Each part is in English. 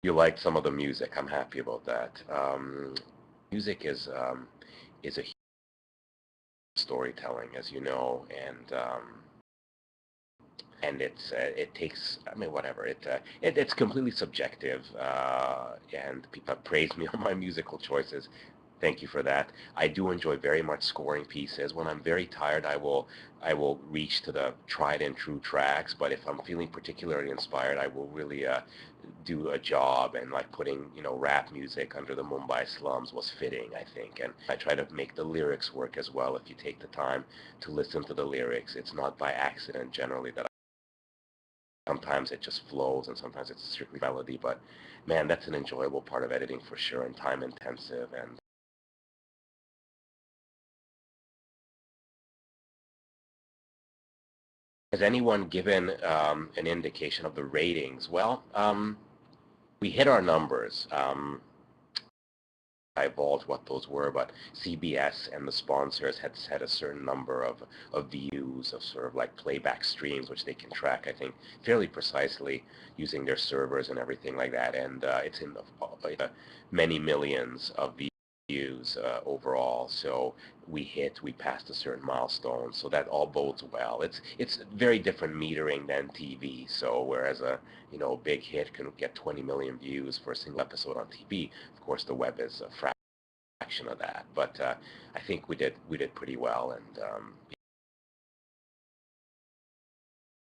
You liked some of the music. I'm happy about that. Music is a storytelling, as you know, and it takes, I mean, whatever, it's completely subjective, and people have praised me on my musical choices. Thank you for that. I do enjoy very much scoring pieces. When I'm very tired, I will reach to the tried and true tracks, but if I'm feeling particularly inspired, I will really do a job, and like putting, rap music under the Mumbai slums was fitting, I think. And I try to make the lyrics work as well. If you take the time to listen to the lyrics, it's not by accident generally that sometimes it just flows and sometimes it's strictly melody, but man, that's an enjoyable part of editing for sure, and time intensive. And has anyone given an indication of the ratings? Well, we hit our numbers. I divulge what those were, but CBS and the sponsors had set a certain number of views of sort of like playback streams, which they can track, I think, fairly precisely using their servers and everything like that. And it's in the many millions of views overall. So we passed a certain milestone. So that all bodes well. It's very different metering than TV. So whereas a big hit can get 20 million views for a single episode on TV, of course, the web is a fraction of that. But I think we did pretty well. And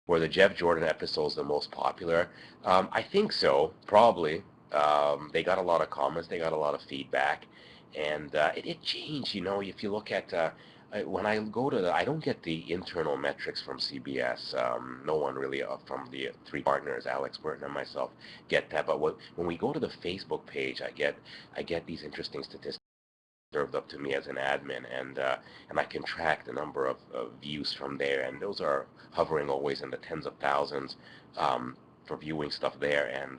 were the Jeff Jordan episodes the most popular? I think so, probably. They got a lot of comments. They got a lot of feedback, and it changed. If you look at when I go to I don't get the internal metrics from CBS. No one really from the three partners, Alex, Burton, and myself, get that. But when we go to the Facebook page, I get these interesting statistics served up to me as an admin, and I can track the number of views from there, and those are hovering always in the tens of thousands for viewing stuff there. And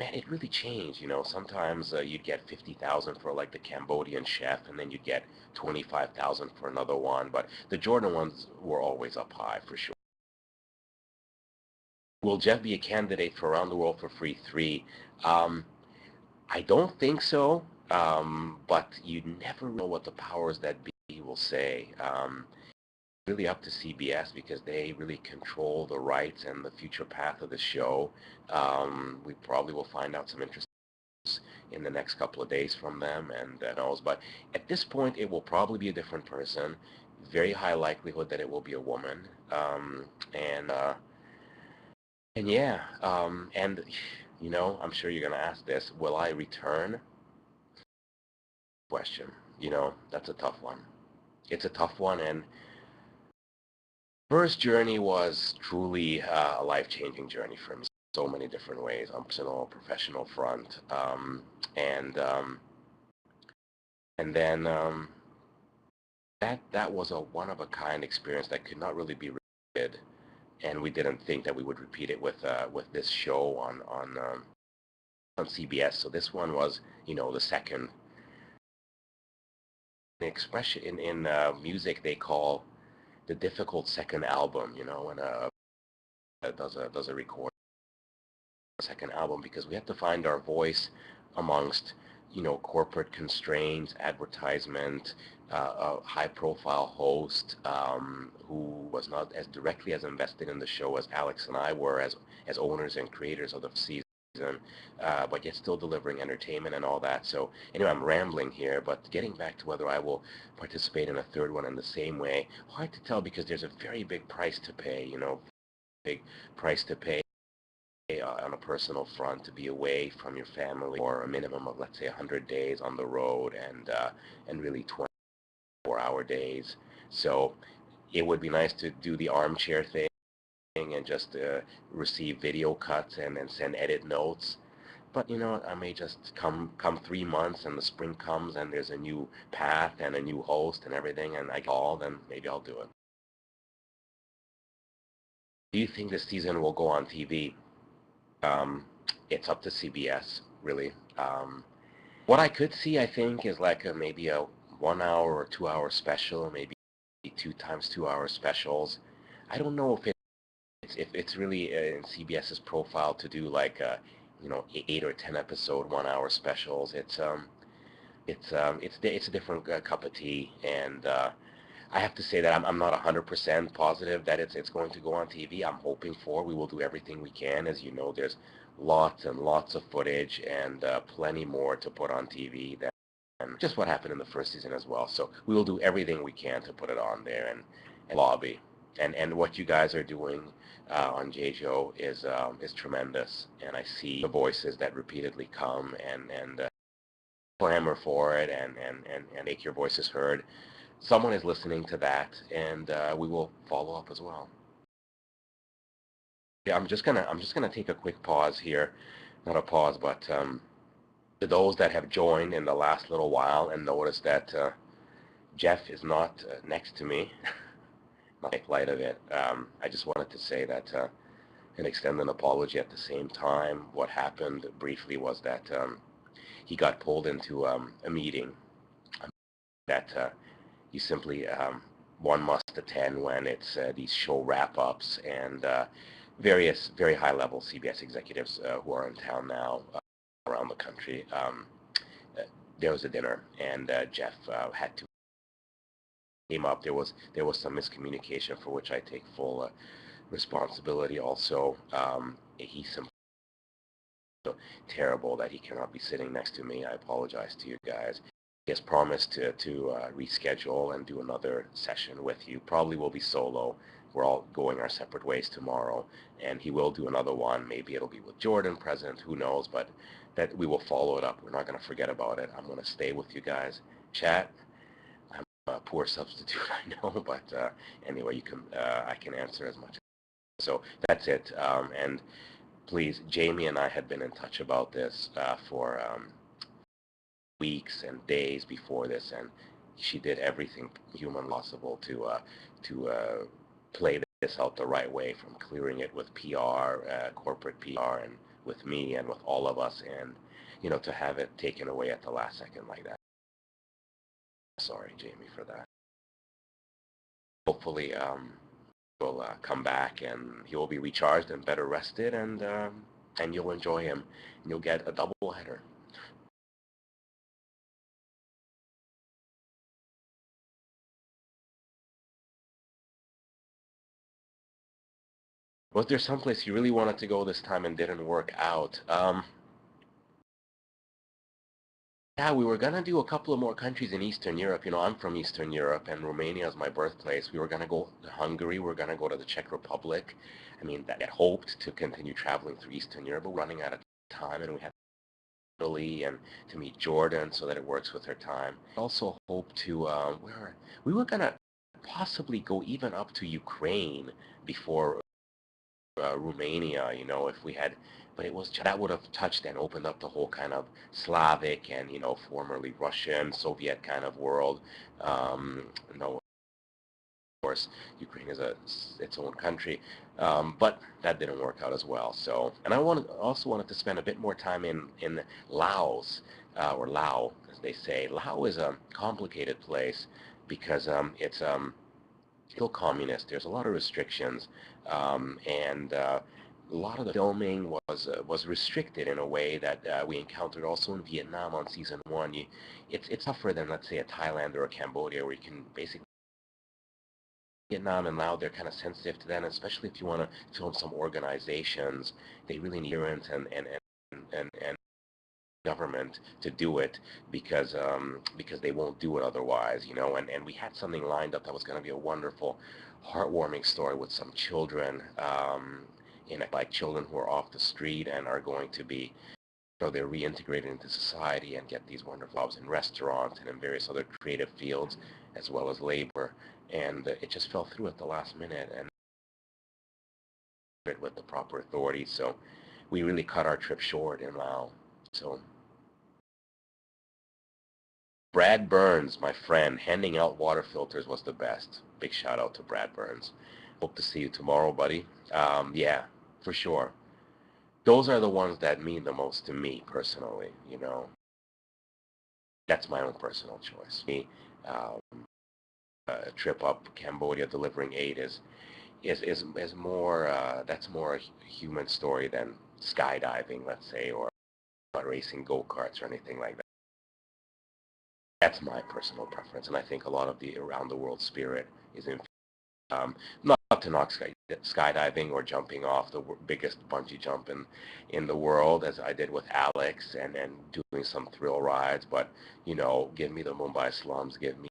man, it really changed. Sometimes you'd get 50,000 for like the Cambodian chef, and then you'd get 25,000 for another one. But the Jordan ones were always up high for sure. Will Jeff be a candidate for Around the World for Free 3? Um, I don't think so, but you never know what the powers that be will say. Really up to CBS because they really control the rights and the future path of the show. We probably will find out some interesting in the next couple of days from them, and knows. But at this point, it will probably be a different person. Very high likelihood that it will be a woman. And yeah, and I'm sure you're going to ask this: will I return? Question. That's a tough one. It's a tough one, and first journey was truly a life-changing journey for me. So many different ways, on personal, professional front, and then that was a one-of-a-kind experience that could not really be repeated, and we didn't think that we would repeat it with this show on CBS. So this one was, the second. The expression in music they call the difficult second album. When does a record second album, because we have to find our voice amongst corporate constraints, advertisement, a high-profile host who was not as directly as invested in the show as Alex and I were as owners and creators of the season, but yet still delivering entertainment and all that. So anyway, I'm rambling here, but getting back to whether I will participate in a third one in the same way, hard to tell because there's a very big price to pay, big price to pay on a personal front, to be away from your family for a minimum of, let's say, 100 days on the road, and really 24-hour days. So it would be nice to do the armchair thing and just receive video cuts and then send edit notes. But I may just come 3 months and the spring comes and there's a new path and a new host and everything, and I call, then maybe I'll do it. Do you think this season will go on TV? It's up to CBS, really. What I could see, I think, is like maybe a 1 hour or 2 hour special, maybe 2 times 2 hour specials. I don't know if it's really in CBS's profile to do like you know, 8 or 10 episode 1 hour specials. It's a different cup of tea, and I have to say that I'm not 100% positive that it's going to go on TV. I'm hoping for. We will do everything we can. As you know, there's lots and lots of footage and plenty more to put on TV than just what happened in the first season as well. So we will do everything we can to put it on there and lobby. And what you guys are doing on JEJO is tremendous. And I see the voices that repeatedly come and clamor for it and make your voices heard. Someone is listening to that, and we will follow up as well. Yeah, I'm just gonna take a quick pause here, not a pause, but to those that have joined in the last little while and noticed that Jeff is not next to me, not make light of it. I just wanted to say that and extend an apology at the same time. What happened briefly was that he got pulled into a meeting that you simply one must attend when it's these show wrap-ups and various very high-level CBS executives who are in town now around the country. There was a dinner, and Jeff had to came up. There was some miscommunication for which I take full responsibility. Also, he simply so terrible that he cannot be sitting next to me. I apologize to you guys. He has promised to reschedule and do another session with you. Probably will be solo. We're all going our separate ways tomorrow, and he will do another one. Maybe it'll be with Jordan present, who knows, but that we will follow it up. We're not going to forget about it. I'm going to stay with you guys. Chat. I'm a poor substitute, I know, but anyway, you can I can answer as much. So that's it. And please, Jamie and I had been in touch about this for weeks and days before this, and she did everything human possible to play this out the right way, from clearing it with PR, corporate PR, and with me and with all of us, and you know, to have it taken away at the last second like that. Sorry, Jamie, for that. Hopefully, will come back and he will be recharged and better rested, and you'll enjoy him. And you'll get a double header. Was there someplace you really wanted to go this time and didn't work out? Yeah, we were gonna do a couple of more countries in Eastern Europe. You know, I'm from Eastern Europe, and Romania is my birthplace. We were gonna go to Hungary. We were gonna go to the Czech Republic. I mean, that I hoped to continue traveling through Eastern Europe, but we're running out of time, and we had Italy and to meet Jordan so that it works with her time. Also hope to where we were gonna possibly go even up to Ukraine before Romania, you know, if we had, but it was that would have touched and opened up the whole kind of Slavic and, you know, formerly Russian, Soviet kind of world. No, of course, Ukraine is its own country, but that didn't work out as well. So, and I also wanted to spend a bit more time in Laos, or Lao, as they say. Lao is a complicated place because it's still communist. There's a lot of restrictions, and a lot of the filming was restricted in a way that we encountered also in Vietnam on season 1. It's tougher than, let's say, a Thailand or a Cambodia, where you can basically Vietnam and Laos, they're kind of sensitive to that, especially if you want to film some organizations. They really need parents and government to do it because they won't do it otherwise, you know. And we had something lined up that was going to be a wonderful, heartwarming story with some children, like children who are off the street and are going to be, you know, they're reintegrated into society and get these wonderful jobs in restaurants and in various other creative fields as well as labor. And it just fell through at the last minute, and with the proper authorities. So we really cut our trip short in Laos. So Brad Burns, my friend, handing out water filters was the best. Big shout out to Brad Burns. Hope to see you tomorrow, buddy. Yeah, for sure. Those are the ones that mean the most to me personally, you know. That's my own personal choice. Me, a trip up Cambodia delivering aid is more, that's more a human story than skydiving, let's say, or racing go-karts or anything like that. That's my personal preference, and I think a lot of the around the world spirit is in not to knock skydiving or jumping off the biggest bungee jump in the world, as I did with Alex, and doing some thrill rides, but you know, give me the Mumbai slums, give me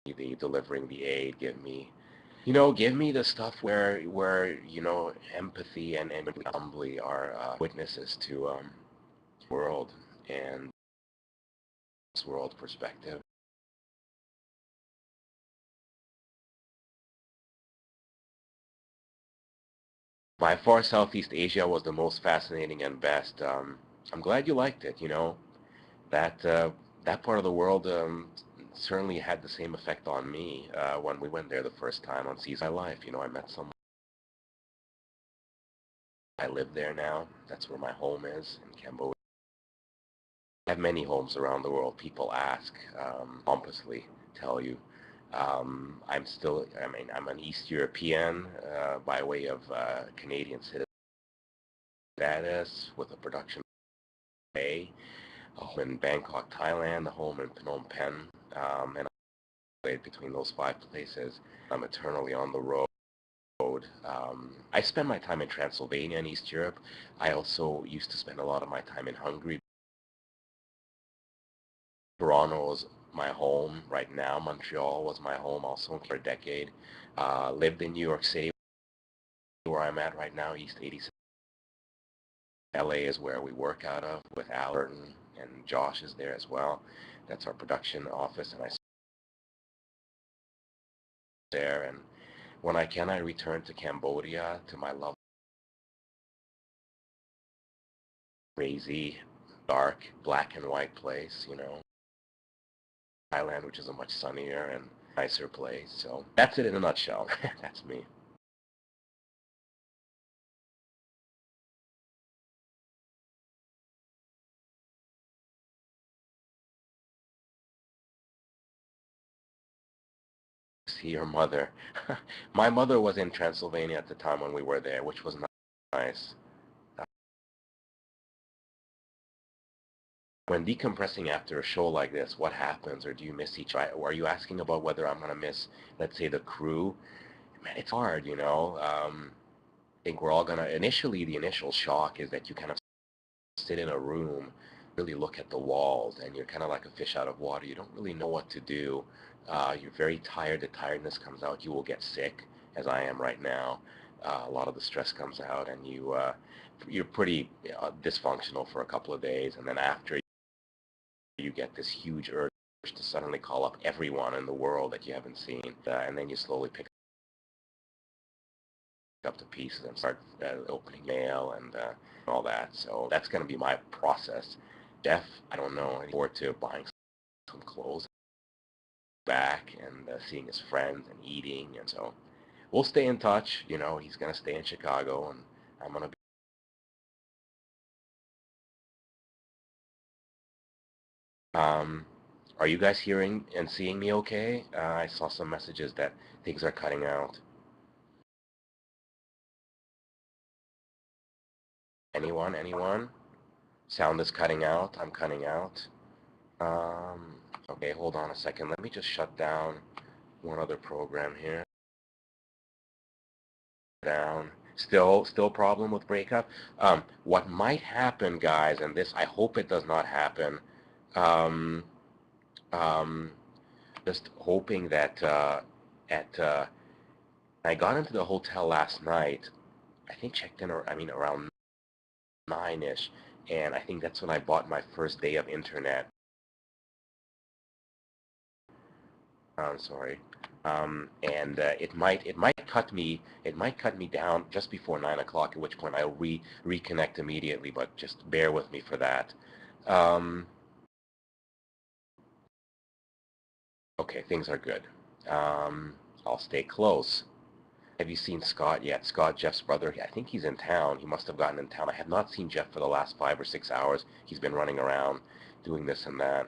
the delivering the aid, give me, you know, give me the stuff where you know, empathy and humbly are witnesses to world and this world perspective. By far, Southeast Asia was the most fascinating and best. I'm glad you liked it. You know, that that part of the world certainly had the same effect on me when we went there the first time on Seas My Life. You know, I met someone. I live there now. That's where my home is, in Cambodia. I have many homes around the world. People ask, pompously tell you. I'm still, I mean, I'm an East European by way of Canadian citizen status with a production a home in Bangkok, Thailand, a home in Phnom Penh, and I played between those 5 places. I'm eternally on the road. I spend my time in Transylvania in East Europe. I also used to spend a lot of my time in Hungary. Toronto is my home right now. Montreal was my home also for a decade. Lived in New York City, where I'm at right now, East 86. LA is where we work out of with Allerton, and Josh is there as well. That's our production office, and I there. And when I can, I return to Cambodia, to my love, crazy, dark, black and white place, you know. Thailand, which is a much sunnier and nicer place. So that's it in a nutshell. That's me. See your mother. My mother was in Transylvania at the time when we were there, which was nice. When decompressing after a show like this, what happens, or do you miss each other? Or are you asking about whether I'm going to miss, let's say, the crew? Man, it's hard, you know. I think we're all going to, initially, the initial shock is that you kind of sit in a room, really look at the walls, and you're kind of like a fish out of water. You don't really know what to do. You're very tired. The tiredness comes out. You will get sick, as I am right now. A lot of the stress comes out, and you're pretty dysfunctional for a couple of days, and then after you get this huge urge to suddenly call up everyone in the world that you haven't seen, and then you slowly pick up the pieces and start opening mail and all that. So that's going to be my process. Jeff, I don't know, I look forward to buying some clothes back and seeing his friends and eating, and so we'll stay in touch. You know, he's going to stay in Chicago, and I'm going to be. Are you guys hearing and seeing me okay? I saw some messages that things are cutting out. Anyone? Anyone? Sound is cutting out. I'm cutting out. Okay, hold on a second. Let me just shut down one other program here. Down. Still problem with breakup. What might happen, guys, and this, I hope it does not happen. Um, um, just hoping that I got into the hotel last night. I think checked in, I mean, around 9-ish, and I think that's when I bought my first day of internet. I'm sorry. And it might cut me down just before 9 o'clock, at which point I'll reconnect immediately. But just bear with me for that. Um, okay, things are good. I'll stay close. Have you seen Scott yet? Scott, Jeff's brother. I think he's in town. He must have gotten in town. I have not seen Jeff for the last 5 or 6 hours. He's been running around doing this and that.